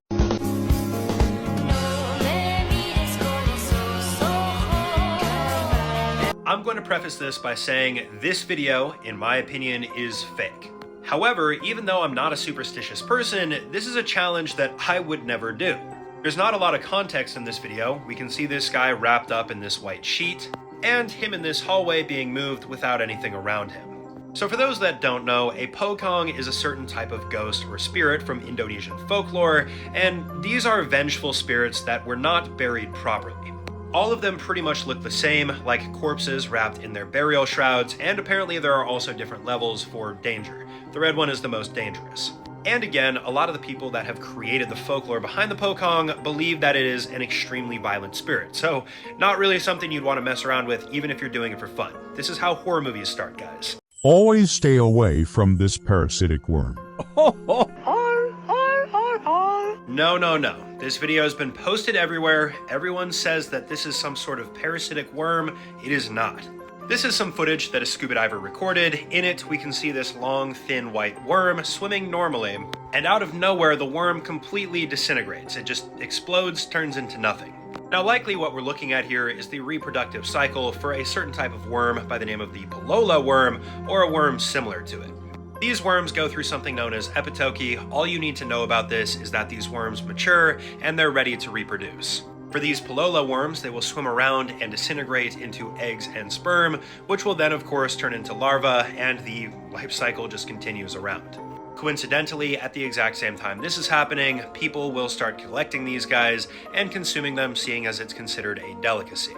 I'm going to preface this by saying this video, in my opinion, is fake. However, even though I'm not a superstitious person, this is a challenge that I would never do. There's not a lot of context in this video. We can see this guy wrapped up in this white sheet, and him in this hallway being moved without anything around him. So for those that don't know, a pocong is a certain type of ghost or spirit from Indonesian folklore, and these are vengeful spirits that were not buried properly. All of them pretty much look the same, like corpses wrapped in their burial shrouds, and apparently there are also different levels for danger. The red one is the most dangerous. And again, a lot of the people that have created the folklore behind the pocong believe that it is an extremely violent spirit, so not really something you'd want to mess around with even if you're doing it for fun. This is how horror movies start, guys. Always stay away from this parasitic worm. No. This video has been posted everywhere. Everyone says that this is some sort of parasitic worm. It is not. This is some footage that a scuba diver recorded. In it, we can see this long, thin white worm swimming normally, and out of nowhere, the worm completely disintegrates. It just explodes, turns into nothing. Now, likely what we're looking at here is the reproductive cycle for a certain type of worm by the name of the Polola worm, or a worm similar to it. These worms go through something known as epitoke. All you need to know about this is that these worms mature and they're ready to reproduce. For these Polola worms, they will swim around and disintegrate into eggs and sperm, which will then of course turn into larvae, and the life cycle just continues around. Coincidentally, at the exact same time this is happening, people will start collecting these guys and consuming them, seeing as it's considered a delicacy.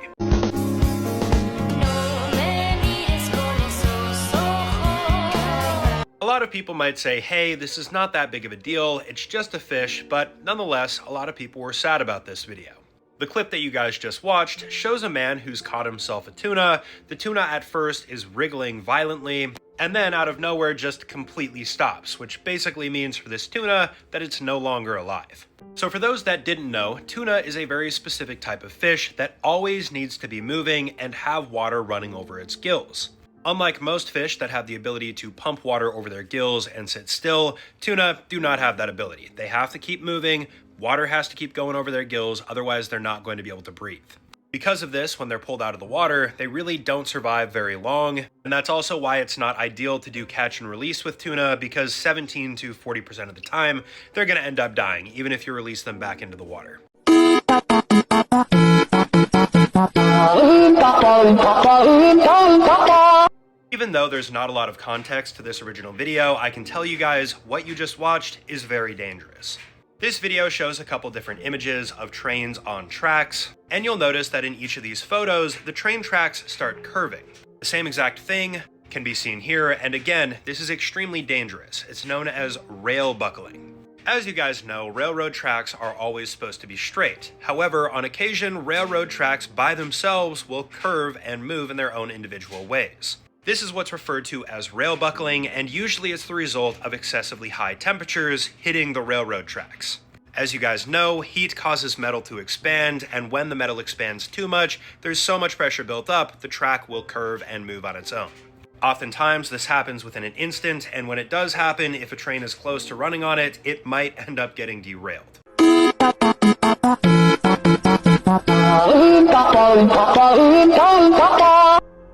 A lot of people might say, hey, this is not that big of a deal, it's just a fish, but nonetheless, a lot of people were sad about this video. The clip that you guys just watched shows a man who's caught himself a tuna. The tuna at first is wriggling violently, and then out of nowhere just completely stops, which basically means for this tuna that it's no longer alive. So for those that didn't know, tuna is a very specific type of fish that always needs to be moving and have water running over its gills. Unlike most fish that have the ability to pump water over their gills and sit still, tuna do not have that ability. They have to keep moving, water has to keep going over their gills, otherwise they're not going to be able to breathe. Because of this, when they're pulled out of the water, they really don't survive very long, and that's also why it's not ideal to do catch and release with tuna, because 17 to 40% of the time, they're going to end up dying, even if you release them back into the water. Even though there's not a lot of context to this original video, I can tell you guys what you just watched is very dangerous. This video shows a couple different images of trains on tracks, and you'll notice that in each of these photos, the train tracks start curving. The same exact thing can be seen here, and again, this is extremely dangerous. It's known as rail buckling. As you guys know, railroad tracks are always supposed to be straight. However, on occasion, railroad tracks by themselves will curve and move in their own individual ways. This is what's referred to as rail buckling, and usually it's the result of excessively high temperatures hitting the railroad tracks. As you guys know, heat causes metal to expand, and when the metal expands too much, there's so much pressure built up, the track will curve and move on its own. Oftentimes, this happens within an instant, and when it does happen, if a train is close to running on it, it might end up getting derailed.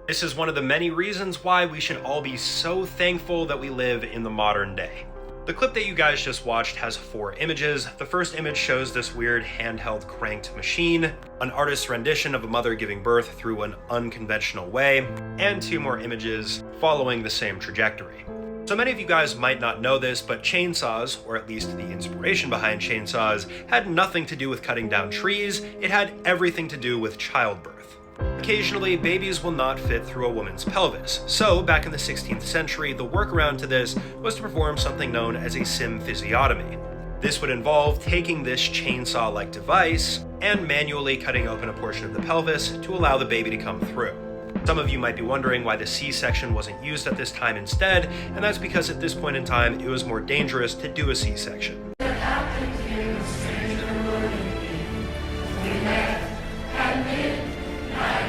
This is one of the many reasons why we should all be so thankful that we live in the modern day. The clip that you guys just watched has 4 images. The first image shows this weird handheld cranked machine, an artist's rendition of a mother giving birth through an unconventional way, and 2 more images following the same trajectory. So many of you guys might not know this, but chainsaws, or at least the inspiration behind chainsaws, had nothing to do with cutting down trees. It had everything to do with childbirth. Occasionally, babies will not fit through a woman's pelvis, so back in the 16th century, the workaround to this was to perform something known as a symphysiotomy. This would involve taking this chainsaw-like device and manually cutting open a portion of the pelvis to allow the baby to come through. Some of you might be wondering why the C-section wasn't used at this time instead, and that's because at this point in time, it was more dangerous to do a C-section.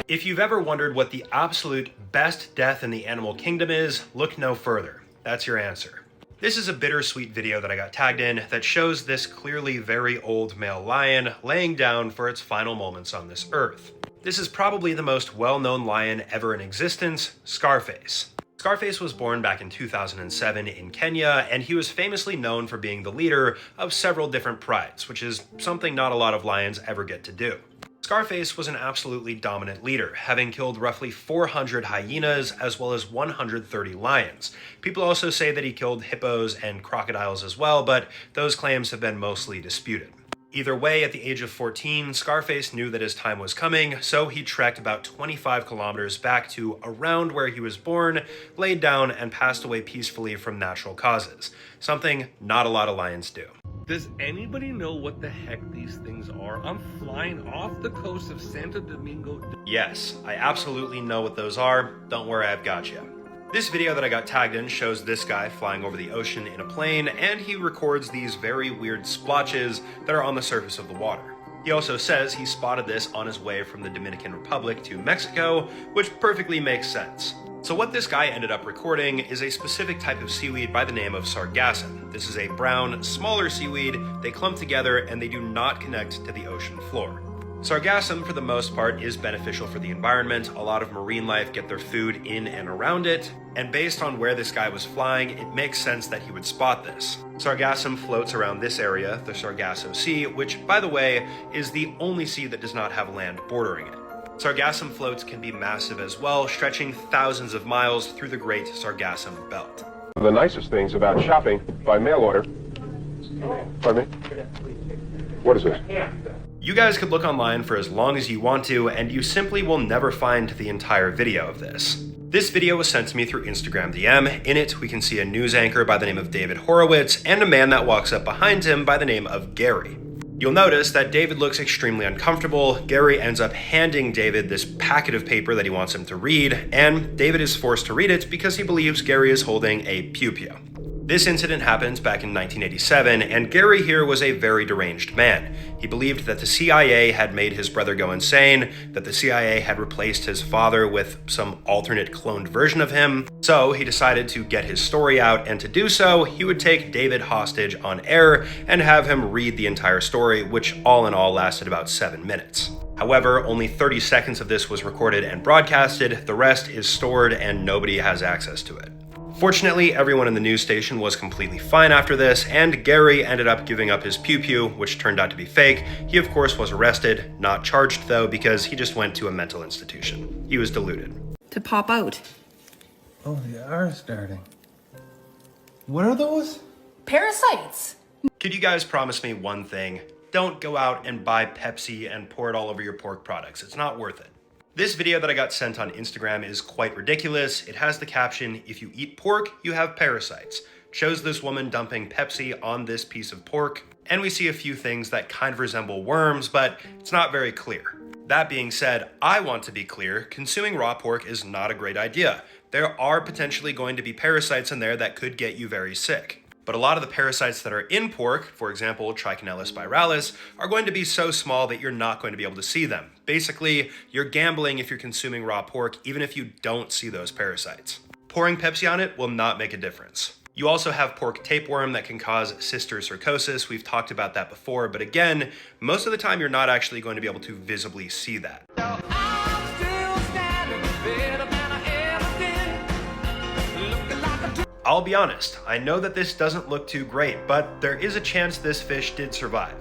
If you've ever wondered what the absolute best death in the animal kingdom is, look no further. That's your answer. This is a bittersweet video that I got tagged in that shows this clearly very old male lion laying down for its final moments on this earth. This is probably the most well-known lion ever in existence, Scarface. Scarface was born back in 2007 in Kenya, and he was famously known for being the leader of several different prides, which is something not a lot of lions ever get to do. Scarface was an absolutely dominant leader, having killed roughly 400 hyenas as well as 130 lions. People also say that he killed hippos and crocodiles as well, but those claims have been mostly disputed. Either way, at the age of 14, Scarface knew that his time was coming, so he trekked about 25 kilometers back to around where he was born, laid down, and passed away peacefully from natural causes, something not a lot of lions do. Does anybody know what the heck these things are? I'm flying off the coast of Santo Domingo. Yes, I absolutely know what those are. Don't worry, I've got you. This video that I got tagged in shows this guy flying over the ocean in a plane, and he records these very weird splotches that are on the surface of the water. He also says he spotted this on his way from the Dominican Republic to Mexico, which perfectly makes sense. So what this guy ended up recording is a specific type of seaweed by the name of sargassum. This is a brown, smaller seaweed. They clump together and they do not connect to the ocean floor. Sargassum, for the most part, is beneficial for the environment. A lot of marine life get their food in and around it, and based on where this guy was flying, it makes sense that he would spot this. Sargassum floats around this area, the Sargasso Sea, which, by the way, is the only sea that does not have land bordering it. Sargassum floats can be massive as well, stretching thousands of miles through the Great Sargassum Belt. One of the nicest things about shopping by mail order. Pardon me? What is this? You guys could look online for as long as you want to, and you simply will never find the entire video of this. This video was sent to me through Instagram DM. In it, we can see a news anchor by the name of David Horowitz and a man that walks up behind him by the name of Gary. You'll notice that David looks extremely uncomfortable. Gary ends up handing David this packet of paper that he wants him to read, and David is forced to read it because he believes Gary is holding a pew-pew. This incident happened back in 1987, and Gary here was a very deranged man. He believed that the CIA had made his brother go insane, that the CIA had replaced his father with some alternate cloned version of him. So he decided to get his story out, and to do so, he would take David hostage on air and have him read the entire story, which all in all lasted about 7 minutes. However, only 30 seconds of this was recorded and broadcasted. The rest is stored and nobody has access to it. Fortunately, everyone in the news station was completely fine after this, and Gary ended up giving up his pew-pew, which turned out to be fake. He, of course, was arrested, not charged though, because he just went to a mental institution. He was deluded. To pop out. Oh, they are starting. What are those? Parasites. Could you guys promise me one thing? Don't go out and buy Pepsi and pour it all over your pork products. It's not worth it. This video that I got sent on Instagram is quite ridiculous. It has the caption, "If you eat pork, you have parasites." It shows this woman dumping Pepsi on this piece of pork, and we see a few things that kind of resemble worms, but it's not very clear. That being said, I want to be clear, consuming raw pork is not a great idea. There are potentially going to be parasites in there that could get you very sick. But a lot of the parasites that are in pork, for example, Trichinella spiralis, are going to be so small that you're not going to be able to see them. Basically, you're gambling if you're consuming raw pork, even if you don't see those parasites. Pouring Pepsi on it will not make a difference. You also have pork tapeworm that can cause cysticercosis. We've talked about that before, but again, most of the time you're not actually going to be able to visibly see that. I'll be honest, I know that this doesn't look too great, but there is a chance this fish did survive.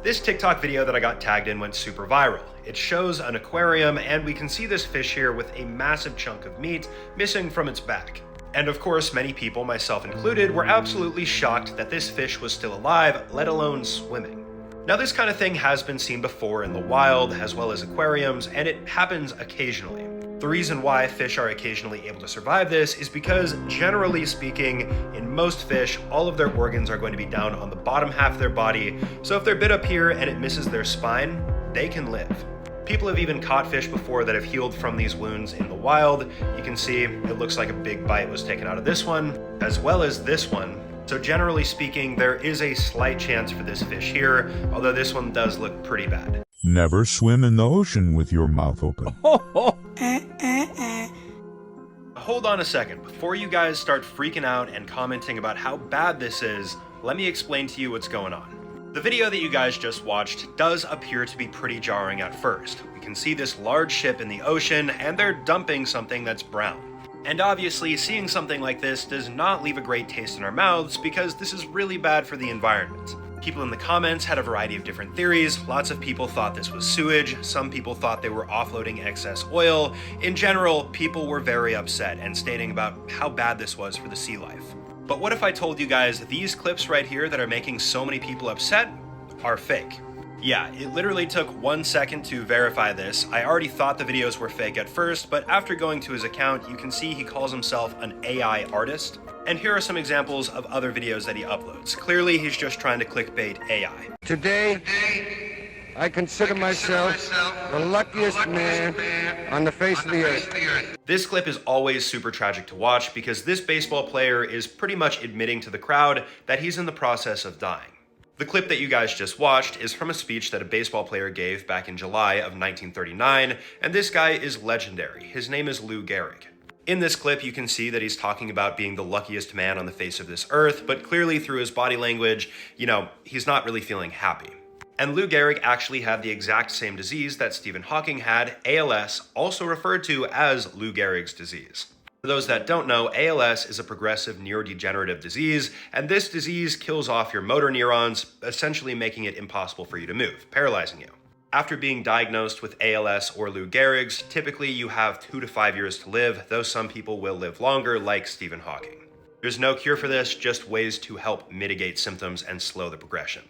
This TikTok video that I got tagged in went super viral. It shows an aquarium, and we can see this fish here with a massive chunk of meat missing from its back. And of course, many people, myself included, were absolutely shocked that this fish was still alive, let alone swimming. Now, this kind of thing has been seen before in the wild, as well as aquariums, and it happens occasionally. The reason why fish are occasionally able to survive this is because, generally speaking, in most fish, all of their organs are going to be down on the bottom half of their body, so if they're bit up here and it misses their spine, they can live. People have even caught fish before that have healed from these wounds in the wild. You can see it looks like a big bite was taken out of this one, as well as this one. So generally speaking, there is a slight chance for this fish here, although this one does look pretty bad. Never swim in the ocean with your mouth open. Hold on a second. Before you guys start freaking out and commenting about how bad this is, let me explain to you what's going on. The video that you guys just watched does appear to be pretty jarring at first. We can see this large ship in the ocean, and they're dumping something that's brown. And obviously, seeing something like this does not leave a great taste in our mouths because this is really bad for the environment. People in the comments had a variety of different theories. Lots of people thought this was sewage. Some people thought they were offloading excess oil. In general, people were very upset and stating about how bad this was for the sea life. But what if I told you guys these clips right here that are making so many people upset are fake? Yeah, it literally took 1 second to verify this. I already thought the videos were fake at first, but after going to his account, you can see he calls himself an AI artist. And here are some examples of other videos that he uploads. Clearly, he's just trying to clickbait AI. Today, I consider myself the luckiest man on the face of the earth. This clip is always super tragic to watch because this baseball player is pretty much admitting to the crowd that he's in the process of dying. The clip that you guys just watched is from a speech that a baseball player gave back in July of 1939, and this guy is legendary. His name is Lou Gehrig. In this clip, you can see that he's talking about being the luckiest man on the face of this earth, but clearly through his body language, he's not really feeling happy. And Lou Gehrig actually had the exact same disease that Stephen Hawking had, ALS, also referred to as Lou Gehrig's disease. For those that don't know, ALS is a progressive neurodegenerative disease, and this disease kills off your motor neurons, essentially making it impossible for you to move, paralyzing you. After being diagnosed with ALS or Lou Gehrig's, typically you have 2 to 5 years to live, though some people will live longer, like Stephen Hawking. There's no cure for this, just ways to help mitigate symptoms and slow the progression.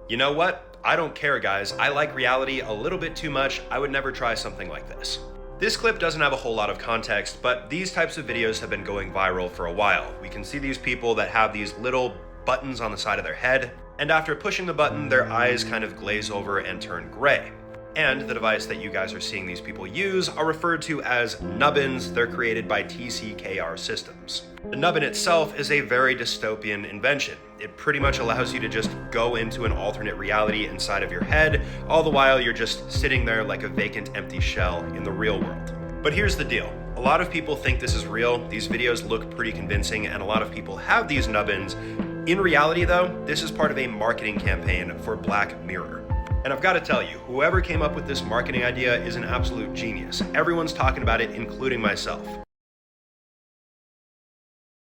You know what? I don't care, guys. I like reality a little bit too much. I would never try something like this. This clip doesn't have a whole lot of context, but these types of videos have been going viral for a while. We can see these people that have these little buttons on the side of their head, and after pushing the button, their eyes kind of glaze over and turn gray. And the device that you guys are seeing these people use are referred to as nubbins. They're created by TCKR Systems. The nubbin itself is a very dystopian invention. It pretty much allows you to just go into an alternate reality inside of your head, all the while you're just sitting there like a vacant, empty shell in the real world. But here's the deal. A lot of people think this is real. These videos look pretty convincing, and a lot of people have these nubbins. In reality, though, this is part of a marketing campaign for Black Mirror. And I've got to tell you, whoever came up with this marketing idea is an absolute genius. Everyone's talking about it, including myself.